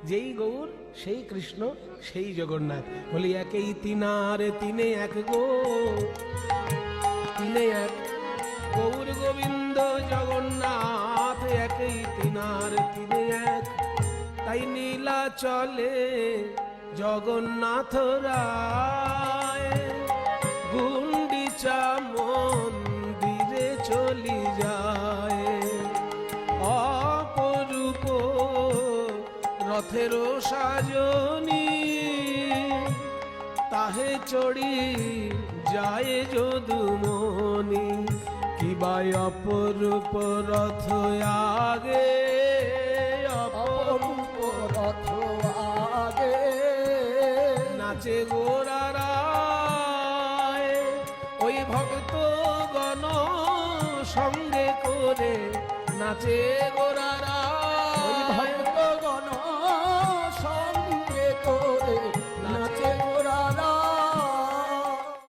যেই গৌর সেই কৃষ্ণ সেই জগন্নাথ। বলি একই তিনার তিনে এক গো, তিনে এক গৌর গোবিন্দ জগন্নাথ, একই তিনার তিনে এক। তাই নীলাচলে জগন্নাথ রায় গুন্ডিচা মন্দিরে চলি যায়। অপরূপ রথের সাজনি তাহে চড়ি যায় যদুমণি। কিবা অপরূপ রথ আগে, অপরূপ রথ আগে নাচে গোরারায়। ওই ভক্ত গণ সঙ্গে করে নাচে গো